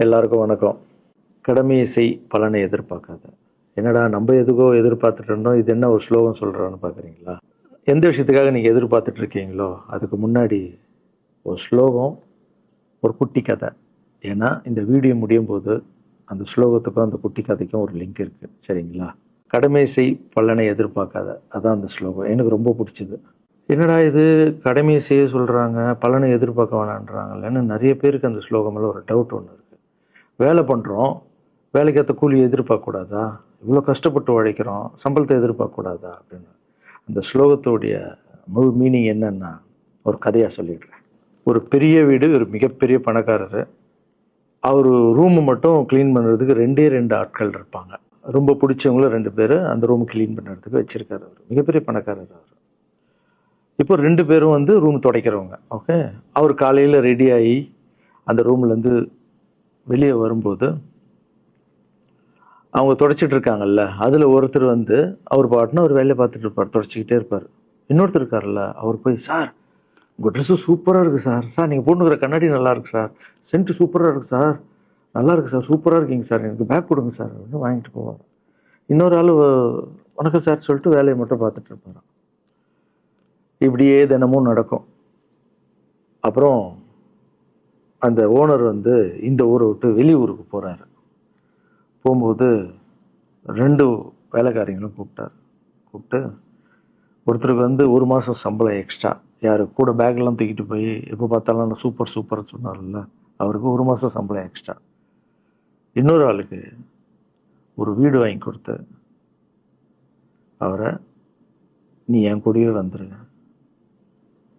எல்லாருக்கும் வணக்கம். கடமையை செய் பலனை எதிர்பார்க்காத. என்னடா நம்ம எதுக்கோ எதிர்பார்த்துட்டு இருந்தோம், இது என்ன ஒரு ஸ்லோகம் சொல்கிறான்னு பார்க்குறீங்களா? எந்த விஷயத்துக்காக நீங்கள் எதிர்பார்த்துட்டு இருக்கீங்களோ அதுக்கு முன்னாடி ஒரு ஸ்லோகம், ஒரு குட்டி கதை. ஏன்னா இந்த வீடியோ முடியும் போது அந்த ஸ்லோகத்துக்கும் அந்த குட்டி கதைக்கும் ஒரு லிங்க் இருக்குது, சரிங்களா? கடமை செய் பலனை எதிர்பார்க்காத, அதான் அந்த ஸ்லோகம். எனக்கு ரொம்ப பிடிச்சது. என்னடா இது கடமையை செய்ய சொல்கிறாங்க, பலனை எதிர்பார்க்க வேணான்றாங்கல்லன்னு நிறைய பேருக்கு அந்த ஸ்லோகமெல்லாம் ஒரு டவுட் ஒன்று இருக்குது. வேலை பண்ணுறோம், வேலைக்கேற்ற கூலி எதிர்பார்க்கக்கூடாதா? இவ்வளோ கஷ்டப்பட்டு உழைக்கிறோம், சம்பளத்தை எதிர்பார்க்கக்கூடாதா அப்படின்னு. அந்த ஸ்லோகத்துடைய முழு மீனிங் என்னன்னா ஒரு கதையாக சொல்லிடுறேன். ஒரு பெரிய வீடு, ஒரு மிகப்பெரிய பணக்காரர். அவர் ரூமு மட்டும் க்ளீன் பண்ணுறதுக்கு ரெண்டு ஆட்கள் இருப்பாங்க. ரொம்ப பிடிச்சவங்களும் 2 பேர் அந்த ரூம் க்ளீன் பண்ணுறதுக்கு வச்சுருக்காரு. அவர் மிகப்பெரிய பணக்காரர். அவர் இப்போ 2 பேரும் வந்து ரூம் துடைக்கிறவங்க. ஓகே, அவர் காலையில் ரெடியாகி அந்த ரூம்லேருந்து வெளியே வரும்போது அவங்க துடைச்சிட்டு இருக்காங்கல்ல, அதில் ஒருத்தர் வந்து அவர் பாட்டுன்னு ஒரு வேலையை பார்த்துட்டு இருப்பார், துடைச்சிக்கிட்டே இருப்பார். இன்னொருத்தர் இருக்கார்ல, அவர் போய், சார் உங்கள் ட்ரெஸ்ஸு சூப்பராக இருக்குது சார், சார் நீங்கள் போட்டுக்கிற கண்ணாடி நல்லா இருக்கு சார், சென்ட்டு சூப்பராக இருக்குது சார், நல்லா இருக்குது சார், சூப்பராக இருக்கீங்க சார், எனக்கு பேக் கொடுங்க சார் அப்படின்னு வாங்கிட்டு போவார். இன்னொரு ஆள் வணக்கம் சார் சொல்லிட்டு வேலையை மட்டும் பார்த்துட்டு இருப்பார். இப்படியே தினமும் நடக்கும். அப்புறம் அந்த ஓனர் வந்து இந்த ஊரை விட்டு வெளியூருக்கு போகிறாரு. போகும்போது 2 வேலைக்காரங்களும் கூப்பிட்டு ஒருத்தருக்கு வந்து 1 மாதம் சம்பளம் எக்ஸ்ட்ரா, யார் கூட பேக்லாம் தூக்கிட்டு போய் எப்போ பார்த்தாலும் நான் சூப்பர்னு சொன்னார்ல, அவருக்கு 1 மாதம் சம்பளம் எக்ஸ்ட்ரா. இன்னொரு ஆளுக்கு ஒரு வீடு வாங்கி கொடுத்து அவரை, நீ என் கூடவே வந்துருங்க,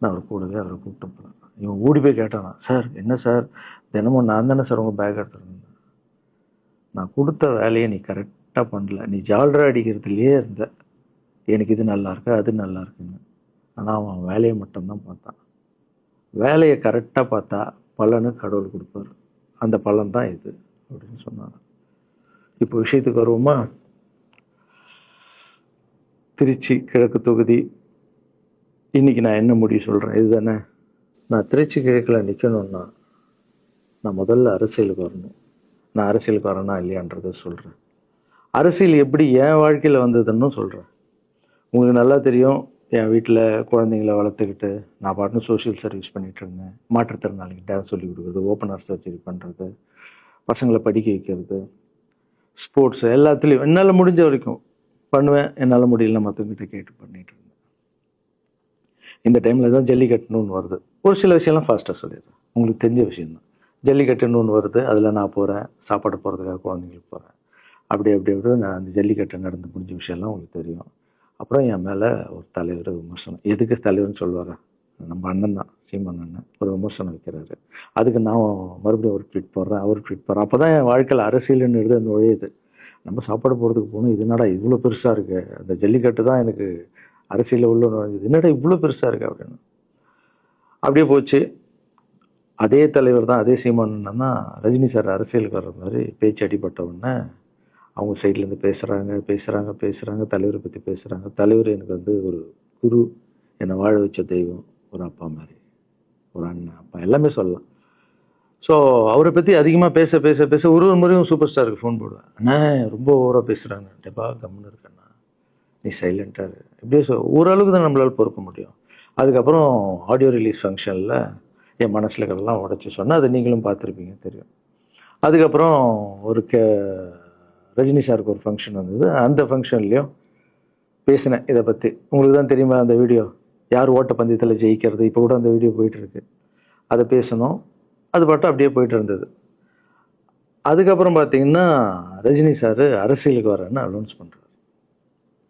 நான் அவர் கூடவே அவரை கூப்பிட்டு போகிறேன். இவன் ஓடி போய் கேட்டானா, சார் என்ன சார் தினமும் நான் தானே சார் உங்கள் பேக் எடுத்துருந்தேன், நான் கொடுத்த வேலையை நீ கரெக்டாக பண்ணல, நீ ஜால்ரா அடிக்கிறதுலையே இருந்த, எனக்கு இது நல்லா இருக்கு அது நல்லா இருக்குன்னு. ஆனால் அவன் வேலையை மட்டும்தான் பார்த்தான். வேலையை கரெக்டாக பார்த்தா பலனு கடவுள் கொடுப்பார், அந்த பலன் தான் இது அப்படின்னு சொன்னான். இப்போ விஷயத்துக்கு வருவோமா? திருச்சி கிழக்கு தொகுதி. இன்னைக்கு நான் என்ன முடிவு சொல்கிறேன் இதுதானே. நான் திருச்சி கிழக்கில் நிற்கணும்னா நான் முதல்ல அரசியலுக்கு வரணும். நான் அரசியலுக்கு வரேனா இல்லையான்றதை சொல்கிறேன். அரசியல் எப்படி என் வாழ்க்கையில் வந்ததுன்னு சொல்கிறேன். உங்களுக்கு நல்லா தெரியும், என் வீட்டில் குழந்தைங்கள வளர்த்துக்கிட்டு நான் பாட்டுன்னு சோஷியல் சர்வீஸ் பண்ணிகிட்டு இருந்தேன். மாற்றுத்திறனாளிக்கு டான்ஸ் சொல்லி கொடுக்குறது, ஓப்பன் ஹார்ட் சர்ஜரி பண்ணுறது, பசங்களை படிக்க வைக்கிறது, ஸ்போர்ட்ஸு, எல்லாத்துலேயும் என்னால் முடிஞ்ச வரைக்கும் பண்ணுவேன். என்னால் முடியல மற்றவங்கிட்ட கேட்டு பண்ணிகிட்டு இருந்தேன். இந்த டைமில் தான் ஜல்லிக்கட்டுன்னு வருது. ஒரு சில விஷயம்லாம் ஃபாஸ்ட்டாக சொல்லிடுறேன், உங்களுக்கு தெரிஞ்ச விஷயந்தான். ஜல்லிக்கட்டுன்னு வருது, அதில் நான் போகிறேன், சாப்பாடு போகிறதுக்காக குழந்தைங்களுக்கு போகிறேன். அப்படி நான் அந்த ஜல்லிக்கட்டு நடந்து முடிஞ்ச விஷயம்லாம் உங்களுக்கு தெரியும். அப்புறம் என் மேலே ஒரு தலைவர் விமர்சனம். எதுக்கு தலைவர்னு சொல்லுவார், நம்ம அண்ணன் தான், சீமான் அண்ணன் ஒரு விமர்சனம் வைக்கிறாரு. அதுக்கு நான் மறுபடியும் ஒரு ட்வீட் போடுறேன், அவர் ட்வீட் போடுறேன். அப்போ தான் என் வாழ்க்கையில் அரசியல்னு எழுத நுழையுது. நம்ம சாப்பாடு போகிறதுக்கு போகணும், இது என்னடா இவ்வளோ பெருசாக இருக்குது, அந்த ஜல்லிக்கட்டு தான் எனக்கு அரசியலில் உள்ள நுழைஞ்சது, என்னடா இவ்வளோ பெருசாக இருக்குது அப்படின்னு. அப்படியே போச்சு. அதே தலைவர் தான், அதே சீமான் அண்ணன் தான் ரஜினி சார் அரசியலுக்கு வர்ற மாதிரி பேச்சு அடிபட்ட உடனே அவங்க சைட்லேருந்து பேசுகிறாங்க, தலைவரை பற்றி பேசுகிறாங்க. தலைவர் எனக்கு வந்து ஒரு குரு, என்னை வாழ வச்ச தெய்வம், ஒரு அப்பா மாதிரி, ஒரு அண்ணன், அப்பா எல்லாமே சொல்லலாம். ஸோ அவரை பற்றி அதிகமாக பேச ஒரு முறையும் சூப்பர் ஸ்டாருக்கு ஃபோன் போடுவேன், அண்ணா ரொம்ப ஓவராக பேசுகிறாங்க, டெப்பா கம்முன்னு இருக்கண்ணா, நீ சைலண்ட்டாக இரு, இப்படியே ஓரளவுக்கு தான் நம்மளால் பொறுக்க முடியும். அதுக்கப்புறம் ஆடியோ ரிலீஸ் ஃபங்க்ஷனில் என் மனசில் இருக்கிறதெல்லாம் உடச்சி சொன்னேன், அதை நீங்களும் பார்த்துருப்பீங்க, தெரியும். அதுக்கப்புறம் ஒரு ரஜினி சாருக்கு ஒரு ஃபங்க்ஷன் வந்தது, அந்த ஃபங்க்ஷன்லேயும் பேசினேன் இதை பற்றி. உங்களுக்கு தான் தெரியுமா அந்த வீடியோ, யார் ஓட்டப்பந்தயத்தில் ஜெயிக்கிறது, இப்போ கூட அந்த வீடியோ போயிட்டுருக்கு. அதை பேசணும், அது பாட்டு அப்படியே போயிட்டு இருந்தது. அதுக்கப்புறம் பார்த்தீங்கன்னா ரஜினி சார் அரசியலுக்கு வரேன்னு அனௌன்ஸ் பண்ணுறாரு.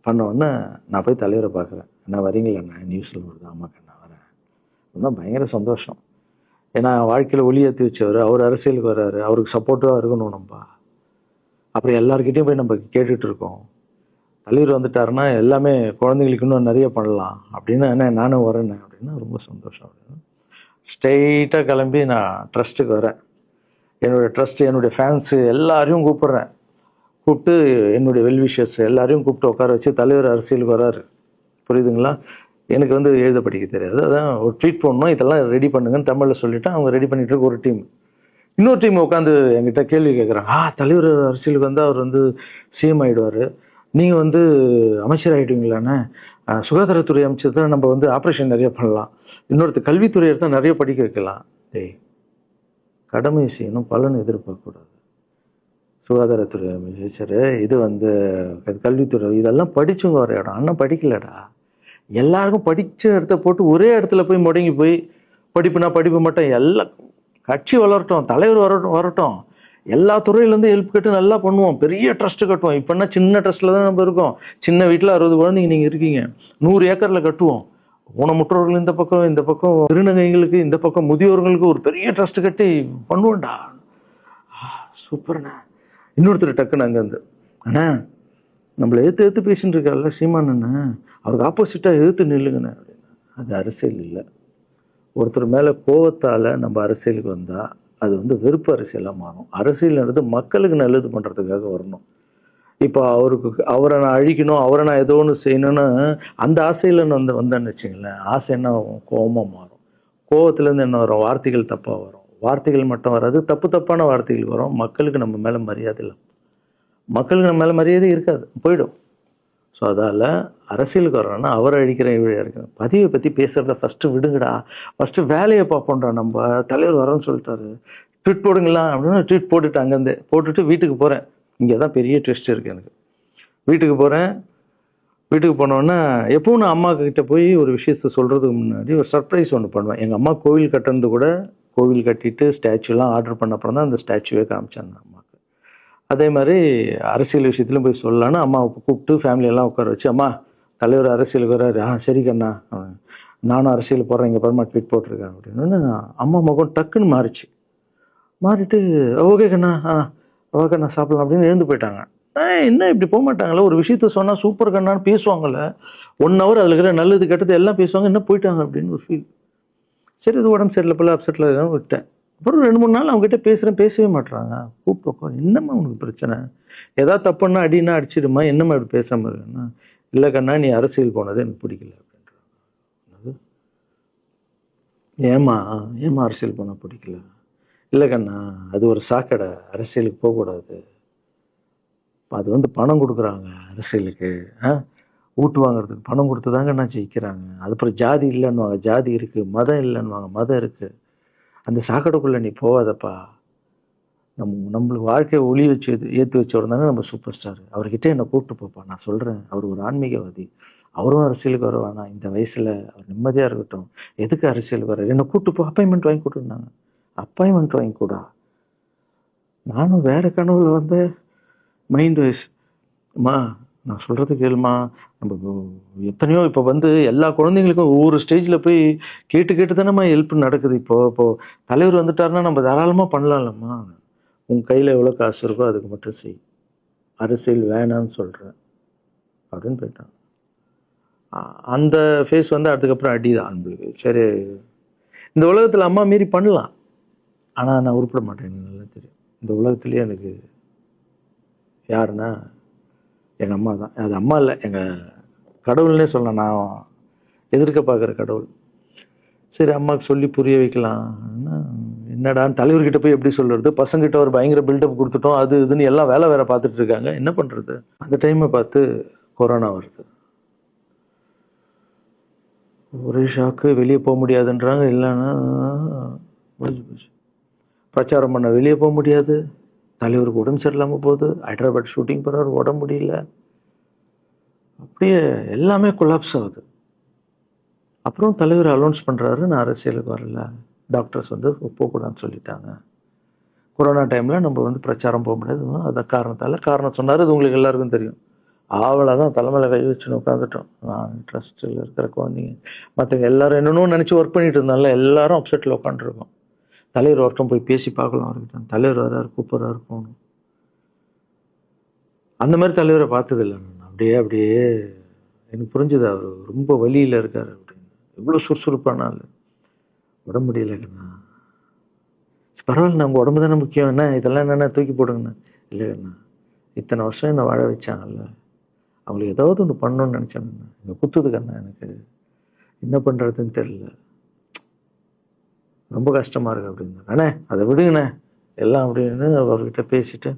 பண்ணோடனே நான் போய் தலைவரை பார்க்குறேன், என்ன வரீங்களா, நியூஸில் வருது, ஆமாக்கா நான் வரேன். இன்னும் பயங்கர சந்தோஷம். ஏன்னா வாழ்க்கையில் ஒளி ஏற்றி வச்சவர், அவர் அரசியலுக்கு வர்றாரு, அவருக்கு சப்போர்ட்டிவாக இருக்கணும் நம்ம. அப்புறம் எல்லாருக்கிட்டையும் போய் நம்ம கேட்டுட்டு இருக்கோம், தலைவர் வந்துட்டாருன்னா எல்லாமே குழந்தைங்களுக்கு இன்னும் நிறைய பண்ணலாம் அப்படின்னு, என்ன நானும் வரேன் அப்படின்னா ரொம்ப சந்தோஷம் அப்படின்னு ஸ்ட்ரெயிட்டாக கிளம்பி நான் ட்ரஸ்ட்டுக்கு வரேன். என்னுடைய ட்ரஸ்ட்டு, என்னுடைய ஃபேன்ஸு எல்லாரையும் கூப்பிட்டு என்னுடைய வெல்விஷர்ஸ் எல்லாரையும் கூப்பிட்டு உட்கார வச்சு தலைவர் அரசியலுக்கு வராரு. புரியுதுங்களா? எனக்கு வந்து எழுத படிக்க தெரியாது, அதான் ஒரு ட்வீட் பண்ணணும், இதெல்லாம் ரெடி பண்ணுங்கன்னு தமிழில் சொல்லிவிட்டு அவங்க ரெடி பண்ணிட்டு இருக்க ஒரு டீம். இன்னொரு டீம் உட்காந்து என்கிட்ட கேள்வி கேட்குறாங்க, தலைவர் அரசியலுக்கு வந்து அவர் வந்து சிஎம் ஆகிடுவார், நீங்கள் வந்து அமைச்சர் ஆகிடுவீங்களாண்ணே, சுகாதாரத்துறை அமைச்சர் தான் நம்ம வந்து ஆப்ரேஷன் நிறைய பண்ணலாம், இன்னொருத்தர் கல்வித்துறை எடுத்தால் நிறைய படிக்க வைக்கலாம். டேய், கடமை செய்யணும், பலன் எதிர்பார்க்கக்கூடாது. சுகாதாரத்துறை அமைச்சர், இது வந்து கல்வித்துறை, இதெல்லாம் படிச்சவங்க வர இடம். அண்ணன் படிக்கலடா. எல்லாருக்கும் படித்த இடத்த போட்டு ஒரே இடத்துல போய் முடங்கி போய் படிப்புனா படிப்பு மட்டும், எல்லாம் கட்சி வளரட்டும், தலைவர் வரட்டும், எல்லா துறையிலேருந்து ஹெல்ப் கேட்டு நல்லா பண்ணுவோம், பெரிய ட்ரஸ்ட் கட்டுவோம். இப்போன்னா சின்ன ட்ரஸ்ட்டில் தான் நம்ம இருக்கோம். சின்ன வீட்டில் 60 குழந்தைங்க நீங்கள் இருக்கீங்க, 100 ஏக்கரில் கட்டுவோம். ஊனமுற்றோர்கள் இந்த பக்கம் திருநங்கைகளுக்கு இந்த பக்கம் முதியோர்களுக்கு ஒரு பெரிய ட்ரஸ்ட் கட்டி பண்ணுவோம்டா. சூப்பர்ண்ணா. இன்னொருத்தர் டக்குன்னு அங்கேருந்து, அண்ணா நம்மளை ஏற்று பேசிட்டு இருக்காருல்ல சீமான் அண்ணன், அவருக்கு ஆப்போசிட்டாக எதிர்த்து நில்லுங்கண்ணே அப்படின்னா. அது அரசியல் இல்லை. ஒருத்தர் மேலே கோவத்தால் நம்ம அரசியலுக்கு வந்தால் அது வந்து வெறுப்பு அரசியலாக மாறும். அரசியல்ன்றது மக்களுக்கு நல்லது பண்ணுறதுக்காக வரணும். இப்போ அவரை நான் அழிக்கணும், அவரை நான் ஏதோ ஒன்று செய்யணும்னு அந்த ஆசையில் வந்தேன்னு வச்சுங்களேன், ஆசை என்ன ஆகும், கோபமாக மாறும். கோவத்துலேருந்து என்ன வரும், வார்த்தைகள் தப்பாக வரும். வார்த்தைகள் மட்டும் வராது, தப்பான வார்த்தைகள் வரும். மக்களுக்கு நம்ம மேலே மரியாதை இல்லை, மக்களுக்கு நம்ம மேலே மரியாதை இருக்காது, போயிடும். ஸோ அதால் அரசியலுக்கு வரணும்னா அவரை அழிக்கிற வழியாக இருக்கு. பதிவை பற்றி பேசுகிறத ஃபஸ்ட்டு விடுங்கடா, ஃபஸ்ட்டு வேலையை பார்ப்போம்டா. நம்ம தலைவர் வரேன்னு சொல்லிட்டாரு, ட்வீட் போடுங்களா அப்படின்னு ட்வீட் போட்டுட்டு அங்கேருந்து போட்டுட்டு வீட்டுக்கு போகிறேன். இங்கே தான் பெரிய ட்விஸ்ட் இருக்குது எனக்கு. வீட்டுக்கு போகிறேன். வீட்டுக்கு போனோன்னா எப்பவும் நான் அம்மா கிட்ட போய் ஒரு விஷயத்த சொல்கிறதுக்கு முன்னாடி ஒரு சர்ப்ரைஸ் ஒன்று பண்ணுவேன். எங்கள் அம்மா கோவில் கட்டுறது கூட, கோவில் கட்டிட்டு ஸ்டாச்சுலாம் ஆர்டர் பண்ண அப்புறம் தான் அந்த ஸ்டாச்சுவே காமிச்சாங்க அம்மாவுக்கு. அதே மாதிரி அரசியல் விஷயத்துலையும் போய் சொல்லலான்னு அம்மாவை கூப்பிட்டு ஃபேமிலியெல்லாம் உட்கார வச்சு, அம்மா தலைவர் அரசியலுக்கு வர்றாரு, சரி கண்ணா, நானும் அரசியல் போடுறேன், இங்கே பரமா ட்வீட் போட்டிருக்கேன் அப்படின்னு. அம்மா முகம் டக்குன்னு மாறிட்டு ஓகே கண்ணா, ஓகே கண்ணா சாப்பிடலாம் அப்படின்னு எழுந்து போயிட்டாங்க. என்ன இப்படி போக மாட்டாங்களே, ஒரு விஷயத்த சொன்னால் சூப்பர் கண்ணான்னு பேசுவாங்கள்ல, 1 hour அதில் இருக்கிற நல்லது கெட்டது எல்லாம் பேசுவாங்க, என்ன போயிட்டாங்க அப்படின்னு ஒரு ஃபீல். சரி, இது உடம்பு சரியில்லை போல, அப்செட்டில் இருக்கான்னு விட்டேன். அப்புறம் 2-3 நாள் அவங்ககிட்ட பேசவே மாட்டுறாங்க. கூப்பிட்டு உட்காரு, என்னம்மா உனக்கு பிரச்சனை, ஏதாவது தப்புன்னா அடின்னா அடிச்சிடுமா, என்னம்மா இப்படி பேசாமல் இருக்குன்னா, இல்லை கண்ணா நீ அரசியல் போனது எனக்கு பிடிக்கல அப்படின்றாங்க. ஏமா அரசியல் போன பிடிக்கல? இல்லை கண்ணா, அது ஒரு சாக்கடை, அரசியலுக்கு போகக்கூடாது, அது வந்து பணம் கொடுக்குறாங்க அரசியலுக்கு, ஊட்டு வாங்குறதுக்கு பணம் கொடுத்து தாங்க நான் ஜெயிக்கிறாங்க. அதுக்கப்புறம் ஜாதி இல்லைன்னுவாங்க, ஜாதி இருக்குது, மதம் இல்லைன்னுவாங்க, மதம் இருக்குது, அந்த சாக்கடைக்குள்ளே நீ போகாதப்பா. நம்மளுக்கு வாழ்க்கையை ஒளி வச்சு ஏற்றி வச்சவர் தானே நம்ம சூப்பர் ஸ்டார், அவர்கிட்ட என்னை கூப்பிட்டு போப்பா, நான் சொல்கிறேன், அவர் ஒரு ஆன்மீகவாதி, அவரும் அரசியலுக்கு வர வேணாம், இந்த வயசில் அவர் நிம்மதியாக இருக்கட்டும், எதுக்கு அரசியலுக்கு வர, என்னை கூப்பிட்டு போ, அப்பாயின்மெண்ட் வாங்கி கொடுத்துருந்தாங்க. அப்பாயின்மெண்ட் வாங்கி கூடா? நானும் வேறு கனவுல வந்து மைண்ட் வைஸ், அம்மா நான் சொல்கிறது கேளுமா, நம்ம எத்தனையோ இப்போ வந்து எல்லா குழந்தைங்களுக்கும் ஒவ்வொரு ஸ்டேஜில் போய் கேட்டு தானேம்மா ஹெல்ப் நடக்குது. இப்போது தலைவர் வந்துட்டாருன்னா நம்ம தாராளமாக பண்ணலாம்லம்மா, உன் கையில் எவ்வளோ காசு இருக்கோ அதுக்கு மட்டும் செய், அரசியல் வேணான்னு சொல்கிறேன் அப்படின்னு போயிட்டான். அந்த ஃபேஸ் வந்து அதுக்கப்புறம் அடிதான் நம்மளுக்கு. சரி, இந்த உலகத்தில் அம்மா மீறி பண்ணலாம், ஆனால் நான் உருப்பிட மாட்டேன், எனக்கு நல்லா தெரியும். இந்த உலகத்துலேயே எனக்கு யாருன்னா எங்கள் அம்மா தான். அது அம்மா இல்லை, எங்கள் கடவுள்னே சொல்லலாம், நான் எதிர்க்க பார்க்குற கடவுள். சரி, அம்மாவுக்கு சொல்லி புரிய வைக்கலாம், என்னடான்னு தலைவர்கிட்ட போய் எப்படி சொல்கிறது, பசங்கிட்ட ஒரு பயங்கர பில்டப் கொடுத்துட்டோம், அது இதுன்னு எல்லாம் வேற பார்த்துட்டு இருக்காங்க, என்ன பண்ணுறது. அந்த டைமை பார்த்து கொரோனா வருது, ஒரே ஷாக்கு, வெளியே போக முடியாதுன்றாங்க, இல்லைன்னா முடிஞ்சு போச்சு. பிரச்சாரம் பண்ண வெளியே போக முடியாது, தலைவருக்கு உடம்பு சரியில்லாமல் போகுது, ஹைதராபாத் ஷூட்டிங் போகிறார், உடம்பு முடியல, அப்படியே எல்லாமே கொலாப்ஸ் ஆகுது. அப்புறம் தலைவர் அலௌன்ஸ் பண்ணுறாரு, நான் அரசியலுக்கு வரல, டாக்டர்ஸ் வந்து போகக்கூடாதுன்னு சொல்லிட்டாங்க, கொரோனா டைமில் நம்ம வந்து பிரச்சாரம் போக முடியாது, அதை காரணம் சொன்னார், அது உங்களுக்கு எல்லாருக்கும் தெரியும். அவ்வளோதான், தலைமையில் கை வச்சுன்னு உட்காந்துட்டோம். நான் ட்ரஸ்ட்டில் இருக்கிற குழந்தைங்க மற்றவங்க எல்லாரும் என்னென்னோ நினச்சி ஒர்க் பண்ணிட்டு இருந்தால எல்லாரும் அப்செட்டில் உட்காந்துருக்கோம். தலைவர் ஒருத்தம் போய் பேசி பார்க்கலாம் அவர்கிட்ட, தலைவர் வராரு, கூப்பிட்றாரு, போகணும். அந்த மாதிரி தலைவரை பார்த்ததில்லை நான். அப்படியே எனக்கு புரிஞ்சுது, அவர் ரொம்ப வலியில் இருக்கார் அப்படின்னு. எவ்வளோ சுறுசுறுப்பானால உடம்பு முடியலைங்கண்ணா. பரவாயில்ல, நம்ம உடம்பு தானே முக்கியம், என்ன இதெல்லாம் என்னென்ன தூக்கி போடுங்கண்ணா. இல்லைங்கண்ணா, இத்தனை வருஷம் என்னை வாழ வச்சாங்கல்ல, அவங்களுக்கு ஏதாவது ஒன்று பண்ணணும்னு நினச்சாங்கண்ணா, இங்கே குத்துதுக்கண்ணா, எனக்கு என்ன பண்ணுறதுன்னு தெரியல, ரொம்ப கஷ்டமாக இருக்கு அப்படின்னா. அண்ணே அதை விடுங்கண்ணே, எல்லாம் அப்படின்னு அவர்கிட்ட பேசிட்டு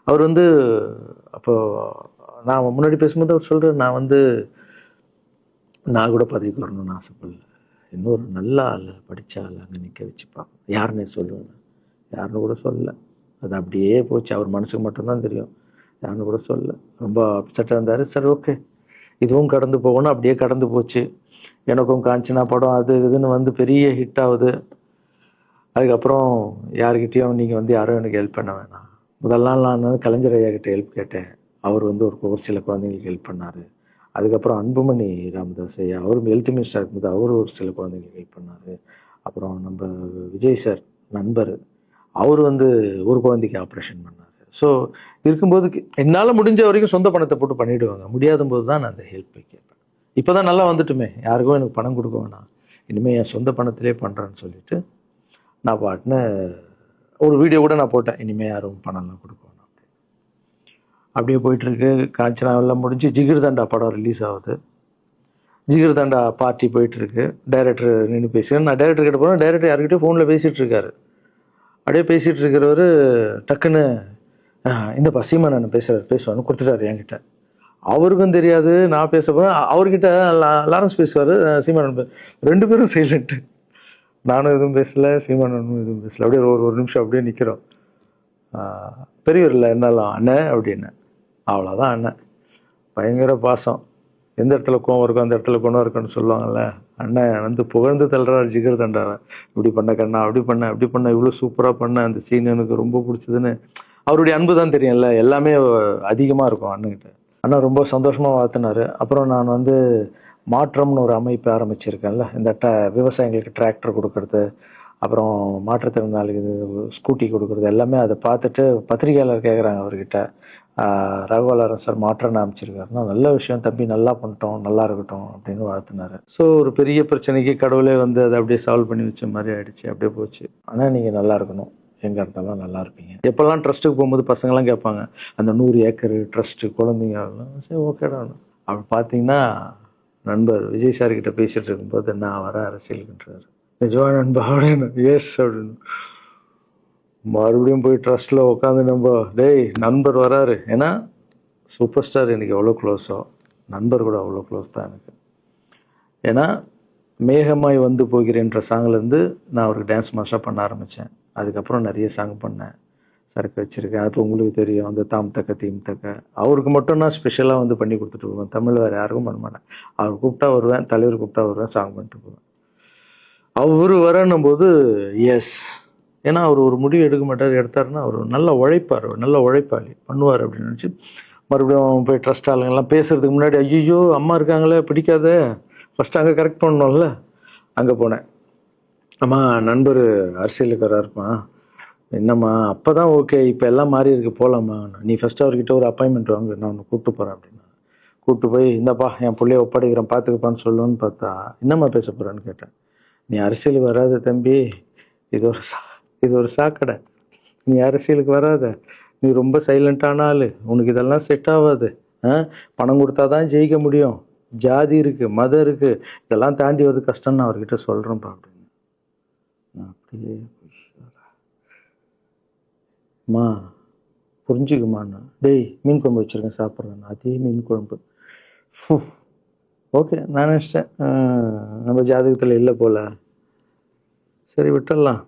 அவர் வந்து அப்போ நான் முன்னாடி பேசும்போது அவர் சொல்கிறார், நான் கூட பதவிக்கு வரணும்னு ஆசைப்படல, இன்னொரு நல்ல ஆள் படித்த ஆள் அங்கே நிற்க வச்சுப்பாங்க, யாருன்னே சொல்லுவேன், யாருன்னு கூட சொல்லலை. அது அப்படியே போச்சு, அவர் மனசுக்கு மட்டும்தான் தெரியும், யாருன்னு கூட சொல்லலை. ரொம்ப அப்செட்டாக இருந்தார். சரி ஓகே, இதுவும் கடந்து போகணும். அப்படியே கடந்து போச்சு. எனக்கும் காஞ்சனா படம் அது இதுன்னு வந்து பெரிய ஹிட் ஆகுது. அதுக்கப்புறம் யாருக்கிட்டேயும் நீங்கள் யாரும் எனக்கு ஹெல்ப் பண்ண வேணாம். முதல் நாள் நான் வந்து கலைஞர் ஐயா கிட்ட ஹெல்ப் கேட்டேன். அவர் வந்து ஒரு சில குழந்தைங்களுக்கு ஹெல்ப் பண்ணார். அதுக்கப்புறம் அன்புமணி ராமதாஸ் ஐயா, அவரும் ஹெல்த் மினிஸ்டர் இருக்கும்போது அவர் ஒரு சில குழந்தைங்களுக்கு ஹெல்ப் பண்ணார். அப்புறம் நம்ம விஜய் சார் நண்பர், அவர் வந்து ஒரு குழந்தைக்கு ஆப்ரேஷன் பண்ணார். ஸோ இருக்கும்போது என்னால் முடிஞ்ச வரைக்கும் சொந்த பணத்தை போட்டு பண்ணிவிடுவாங்க. முடியாத போது தான் நான் அந்த ஹெல்ப்பை கேட்பேன். இப்போ தான் நல்லா வந்துட்டுமே, யாருக்கும் எனக்கு பணம் கொடுக்க வேணாம், இனிமேல் என் சொந்த பணத்திலே பண்ணுறேன்னு சொல்லிட்டு நான் பாட்டுன்னு ஒரு வீடியோ கூட நான் போட்டேன், இனிமேல் யாரும் பணம்லாம் கொடுக்க வேணாம் அப்படின்னு. அப்படியே போயிட்டுருக்கு. காஞ்சனா எல்லாம் முடிஞ்சு ஜிகிர் தண்டா படம் ரிலீஸ் ஆகுது. ஜிகிர் தண்டா பார்ட்டி போயிட்டுருக்கு. டைரக்டர் நின்று பேசுகிறேன். நான் டைரக்டர் கிட்ட போகிறேன். டைரக்டர் யார்கிட்டயும் ஃபோனில் பேசிகிட்டு இருக்காரு. அப்படியே பேசிகிட்டு இருக்கிறவர் டக்குன்னு இந்த சீமானன் பேசுவார்னு கொடுத்துட்டாரு என்கிட்ட. அவருக்கும் தெரியாது நான் பேச போகிறேன். அவர்கிட்ட லாரன்ஸ் பேசுவார், சீமானன் ரெண்டு பேரும் சைலண்ட்டு. நானும் எதுவும் பேசலை, சீமானனும் எதுவும் பேசலை. அப்படியே ஒரு நிமிஷம் அப்படியே நிற்கிறோம். பெரியவர் இல்லை என்னாலும் அண்ணன் அப்படின்னு, அவ்வளோதான் அண்ணன். பயங்கர பாசம். எந்த இடத்துல கோவம் இருக்கும் அந்த இடத்துல குணம் இருக்குன்னு சொல்லுவாங்கள்ல. அண்ணன் வந்து புகழ்ந்து தள்ளுறாரு ஜிகர் தண்டாவை. இப்படி பண்ண கண்ணா, அப்படி பண்ண இவ்வளோ சூப்பராக பண்ண, அந்த சீன் எனக்கு ரொம்ப பிடிச்சதுன்னு. அவருடைய அன்பு தான் தெரியும்ல, எல்லாமே அதிகமாக இருக்கும் அண்ணன்கிட்ட. அண்ணா ரொம்ப சந்தோஷமாக வாழ்த்தினார். அப்புறம் நான் வந்து மாற்றம்னு ஒரு அமைப்பு ஆரம்பிச்சிருக்கேன்ல, இந்த விவசாயிகளுக்கு டிராக்டர் கொடுக்கறது, அப்புறம் மாற்றுத்திறனாளிக்கு ஸ்கூட்டி கொடுக்குறது, எல்லாமே அதை பார்த்துட்டு பத்திரிகையாளர் கேட்குறாங்க அவர்கிட்ட, ரகுவலாரன் சார் மாற்றம்னு அமைச்சிருக்காருன்னா, நல்ல விஷயம் தம்பி, நல்லா பண்ணிட்டோம், நல்லா இருக்கட்டும் அப்படின்னு வாழ்த்தினார். ஸோ ஒரு பெரிய பிரச்சனைக்கு கடவுளே வந்து அதை அப்படியே சால்வ் பண்ணி வச்ச மாதிரி ஆயிடுச்சு. அப்படியே போச்சு. ஆனால் நீங்கள் நல்லா இருக்கணும், எங்கே இருந்தாலும் நல்லா இருப்பீங்க. எப்போல்லாம் ட்ரஸ்ட்டுக்கு போகும்போது பசங்களாம் கேட்பாங்க, அந்த 100 ஏக்கர் ட்ரஸ்ட்டு குழந்தைங்க, சரி ஓகேடா. அப்படி பார்த்தீங்கன்னா நண்பர் விஜய் சார் கிட்ட பேசிட்டு இருக்கும்போது நான் வர அரசியலுக்குன்றாரு. நிஜமா நண்பா அப்படின்னு, எஸ் அப்படின்னு. மறுபடியும் போய் ட்ரஸ்ட்டில் உட்காந்து டேய் நண்பர் வராரு. ஏன்னா சூப்பர் ஸ்டார் எனக்கு எவ்வளோ க்ளோஸோ, நண்பர் கூட அவ்வளோ க்ளோஸ் தான் எனக்கு. ஏன்னா மேகமாய் வந்து போகிறேன்ற சாங்லேருந்து நான் அவருக்கு டான்ஸ் மாஸ்டராக பண்ண ஆரம்பித்தேன். அதுக்கப்புறம் நிறைய சாங் பண்ணேன், சரக்கு வச்சுருக்கேன். அப்போ உங்களுக்கு தெரியும், அந்த தாம் தக்க தீம் தக்க அவருக்கு மட்டும் நான் ஸ்பெஷலாக வந்து பண்ணி கொடுத்துட்டு போவேன். தமிழ் வேறு யாருக்கும் பண்ண மாட்டேன். அவர் கூப்பிட்டா வருவேன், தலைவர் கூப்பிட்டா வருவேன், சாங் பண்ணிட்டு போவேன். அவர் வரணும் போது எஸ், ஏன்னா அவர் ஒரு முடிவு எடுக்க மாட்டார், எடுத்தாருன்னா அவர் நல்லா உழைப்பார், நல்ல உழைப்பாளி, பண்ணுவார் அப்படின்னு நினச்சி மறுபடியும் போய் ட்ரஸ்ட் ஆளுங்கெல்லாம் பேசுறதுக்கு முன்னாடி, ஐயோ அம்மா இருக்காங்களே பிடிக்காத, ஃபஸ்ட்டு அங்கே கரெக்ட் பண்ணணும்ல, அங்கே போனேன். அம்மா நண்பர் அரசியலுக்கு வராருப்பா, என்னம்மா அப்போ தான் ஓகே, இப்போ எல்லாம் மாறி இருக்கு, போகலாமா, நீ ஃபஸ்ட்டு அவர்கிட்ட ஒரு அப்பாயின்மெண்ட் வாங்க, நான் உன்னை கூப்பிட்டு போகிறேன் அப்படின்னா. கூப்பிட்டு போய் இந்தப்பா என் பிள்ளைய ஒப்படைக்கிறேன் பார்த்துக்கப்பான்னு சொல்லுன்னு பார்த்தா, என்னம்மா பேச போகிறான்னு கேட்டேன். நீ அரசியலுக்கு வராத தம்பி, இது ஒரு சாக்கடை, நீ அரசியலுக்கு வராத, நீ ரொம்ப சைலண்டான ஆள், உனக்கு இதெல்லாம் செட் ஆகாது, பணம் கொடுத்தா தான் ஜெயிக்க முடியும், ஜாதி இருக்குது, மதம் இருக்குது, இதெல்லாம் தாண்டி வருது கஷ்டம்னு அவர்கிட்ட சொல்கிறேன்ப்பா அப்படின்னு. நான் அப்படியே மா புரிஞ்சுக்குமாண்ணா, டேய் மீன் குழம்பு வச்சுருக்கேன் சாப்பிட்றேன், அதே மீன் குழம்பு. ஓகே நான் நினச்சிட்டேன் நம்ம ஜாதகத்தில் இல்லை போல், சரி விட்டுடலாம்,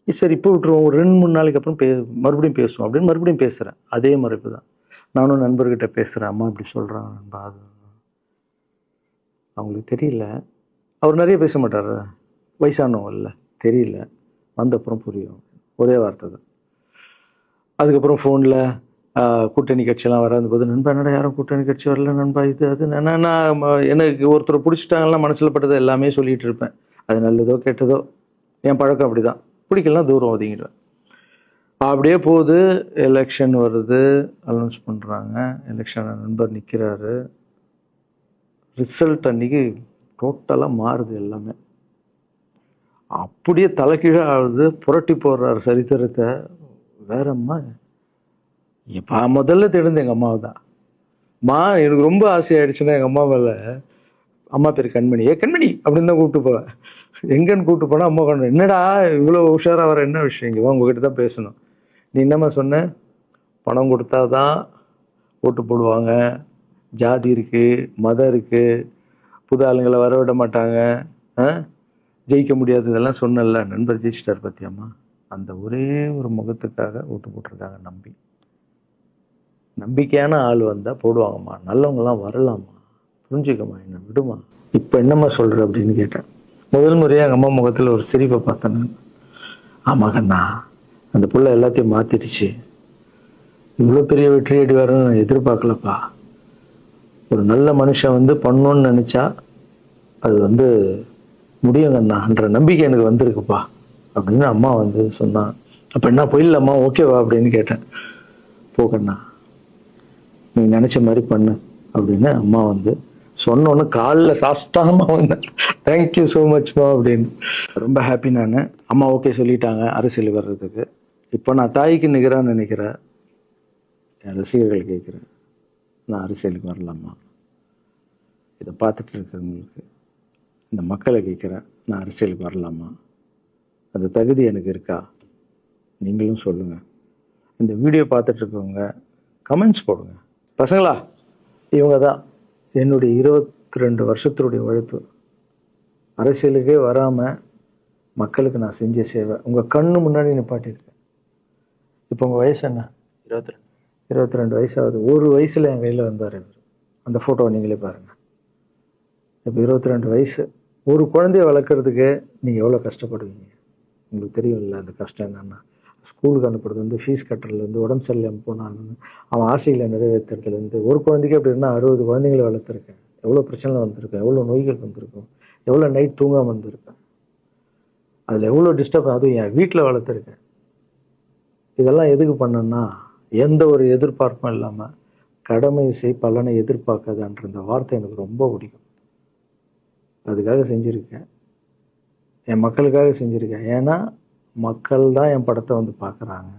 சரி இப்போ விட்டுருவோம், ஒரு 2-3 நாளைக்கு அப்புறம் மறுபடியும் பேசுவோம் அப்படின்னு மறுபடியும் பேசுகிறேன். அதே மறுப்பு தான். நானும் நண்பர்கிட்ட பேசுகிறேன், அம்மா இப்படி சொல்கிறாங்க நண்பா, அது அவங்களுக்கு தெரியல, அவர் நிறைய பேச மாட்டார், வயசானவங்க இல்லை, தெரியல, வந்தப்புறம் புரியும், ஒரே வார்த்தை தான். அதுக்கப்புறம் ஃபோனில் கூட்டணி கட்சியெல்லாம் வராது போது, நண்பா என்னடா யாரும் கூட்டணி கட்சி வரல நண்பா, இது அது நான் எனக்கு ஒருத்தர் பிடிச்சிட்டாங்கலாம் மனசில் பட்டதை எல்லாமே சொல்லிகிட்டு இருப்பேன். அது நல்லதோ கெட்டதோ, என் பழக்கம் அப்படி தான், பிடிக்கலாம் தூரம் ஒதுங்கிடுவேன். அப்படியே போகுது. எலெக்ஷன் வருது, அனௌன்ஸ் பண்ணுறாங்க, எலெக்ஷன் நண்பர் நிற்கிறாரு. ரிசல்ட் அன்றைக்கி டோட்டலாக மாறுது எல்லாமே, அப்படியே தலைக்கீழாக ஆகுது, புரட்டி போடுறாரு சரித்திரத்தை. வேறம்மா முதல்ல தெரிந்து எங்கள் அம்மாவை தான். எனக்கு ரொம்ப ஆசையாயிடுச்சுன்னா எங்கள் அம்மா மேலே அம்மா பேர் கண்மணி. கண்மணி அப்படின்னு தான் கூப்பிட்டு போவேன். எங்கன்னு கூப்பிட்டு போனால் அம்மா கொண்டு என்னடா இவ்வளோ உஷாராக வர, என்ன விஷயம், இங்கே உங்ககிட்ட தான் பேசணும். நீ என்னம்மா சொன்ன, பணம் கொடுத்தா தான் ஓட்டு போடுவாங்க, ஜாதி இருக்குது, மதம் இருக்குது, புது ஆளுங்களை வர விட மாட்டாங்க, ஜெயிக்க முடியாது, இதெல்லாம் சொன்னல. நண்பர் ஜெயிச்சிட்டார் பத்தியாம்மா. அந்த ஒரே ஒரு முகத்துக்காக ஓட்டு போட்டிருக்காங்க. நம்பிக்கையான ஆள் வந்தால் போடுவாங்கம்மா, நல்லவங்களாம் வரலாமா, புரிஞ்சுக்கம்மா, என்ன விடுமா. இப்போ என்னம்மா சொல்கிற அப்படின்னு கேட்டேன். முதல் முறையாக எங்கள் அம்மா முகத்தில் ஒரு சிரிப்பை பார்த்தேன். ஆமாங்கண்ணா, அந்த புள்ள எல்லாத்தையும் மாற்றிடுச்சு, இவ்வளோ பெரிய வெற்றி அடி வரணும்னு நான் எதிர்பார்க்கலப்பா. ஒரு நல்ல மனுஷன் பண்ணணும்னு நினச்சா அது முடியுங்கண்ணான்ற நம்பிக்கை எனக்கு வந்திருக்குப்பா அப்படின்னு அம்மா சொன்னான். அப்போ என்ன போயிடலாமா, ஓகேவா அப்படின்னு கேட்டேன். போகண்ணா, நீ நினச்ச மாதிரி பண்ணு அப்படின்னு அம்மா சொன்னோன்னு காலில் சாஸ்தாமா வந்தேன். தேங்க்யூ ஸோ மச்மா அப்படின்னு. ரொம்ப ஹாப்பி நான். அம்மா ஓகே சொல்லிட்டாங்க அரசியல் வர்றதுக்கு. இப்போ நான் தாய்க்கு நிகரான்னு நினைக்கிறேன். என் ரசிகர்கள் கேட்குறேன், நான் அரசியலுக்கு வரலாமா? இதை பார்த்துட்டு இருக்கிறவங்களுக்கு, இந்த மக்களை கேட்குறேன், நான் அரசியலுக்கு வரலாமா? அந்த தகுதி எனக்கு இருக்கா? நீங்களும் சொல்லுங்கள். இந்த வீடியோ பார்த்துட்டு இருக்கவங்க கமெண்ட்ஸ் போடுங்க. பசங்களா, இவங்க தான் என்னுடைய 22 வருஷத்தினுடைய உழைப்பு. அரசியலுக்கே வராமல் மக்களுக்கு நான் செஞ்ச சேவை உங்கள் கண்ணு முன்னாடி நிப்பாட்டியிருக்கேன். இப்போ உங்கள் வயசு என்ன? 22 வயசாகுது. ஒரு வயசில் என் கையில் வந்தார் இவர். அந்த ஃபோட்டோவை நீங்களே பாருங்கள். இப்போ 22 வயசு. ஒரு குழந்தைய வளர்க்குறதுக்கு நீங்கள் எவ்வளோ கஷ்டப்படுவீங்க உங்களுக்கு தெரியும் இல்லை? அந்த கஷ்டம் என்னென்னா, ஸ்கூலுக்கு அனுப்புறது ஃபீஸ் கட்டுறதுலேருந்து, உடம்பு சரியில்லாமல் போனாலும் அவன் ஆசைகளை நிறைவேற்றுறதுலேருந்து, ஒரு குழந்தைக்கு அப்படின்னா 60 குழந்தைங்களை வளர்த்துருக்கேன். எவ்வளோ பிரச்சனை வந்திருக்கேன், எவ்வளோ நோய்கள் வந்திருக்கும், எவ்வளோ நைட் தூங்காமல் வந்திருக்கேன், அதில் எவ்வளோ டிஸ்டர்ப், அதுவும் என் வீட்டில் வளர்த்துருக்கேன். இதெல்லாம் எதுக்கு பண்ணேன்னா, எந்த ஒரு எதிர்பார்ப்பும் இல்லாமல் கடமை செய் பலனை எதிர்பார்க்காதான்ற இந்த வார்த்தை எனக்கு ரொம்ப பிடிக்கும். அதுக்காக செஞ்சுருக்கேன், என் மக்களுக்காக செஞ்சுருக்கேன். ஏன்னா மக்கள் தான் என் படத்தை பார்க்குறாங்க.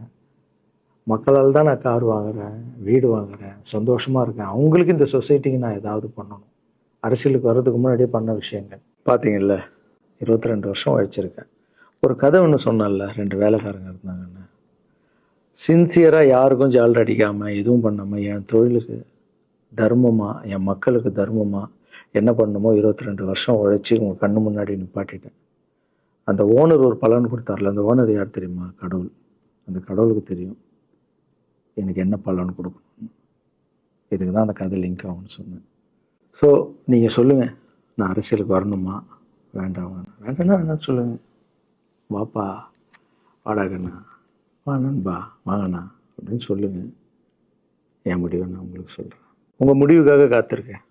மக்களால் தான் நான் கார் வாங்குகிறேன், வீடு வாங்குகிறேன், சந்தோஷமாக இருக்கேன். அவங்களுக்கு இந்த சொசைட்டிக்கு நான் ஏதாவது பண்ணணும். அரசியலுக்கு வர்றதுக்கு முன்னாடியே பண்ண விஷயங்கள் பார்த்தீங்கல்ல. 22 வருஷம் உழைச்சிருக்கேன். ஒரு கதை ஒன்று சொன்னால, 2 வேலைக்காரங்க இருந்தாங்கன்னு. சின்சியராக யாருக்கும் ஜால்ரா அடிக்காமல் எதுவும் பண்ணாமல் என் தொழிலுக்கு தர்மமாக, என் மக்களுக்கு தர்மமாக என்ன பண்ணணுமோ 22 வருஷம் உழைச்சி உங்கள் கண்ணு முன்னாடி நிப்பாட்டிட்டேன். அந்த ஓனர் ஒரு பலன் கொடுத்தார்ல, அந்த ஓனர் யார் தெரியுமா? கடவுள். அந்த கடவுளுக்கு தெரியும் எனக்கு என்ன பலன் கொடுக்கணும். இதுக்கு தான் அந்த கதை லிங்க் ஆகும்னு சொன்னேன். ஸோ நீங்கள் சொல்லுங்கள், நான் அரசியலுக்கு வரணுமா வேண்டாம்? வேண்டாம்னா என்னன்னு சொல்லுங்கள். வாப்பா, வாடாகண்ணா, வா நண்பா, வாங்கண்ணா அப்படின்னு சொல்லுங்கள். என் முடிவை நான் உங்களுக்கு சொல்கிறேன். உங்கள் முடிவுக்காக காத்திருக்கேன்.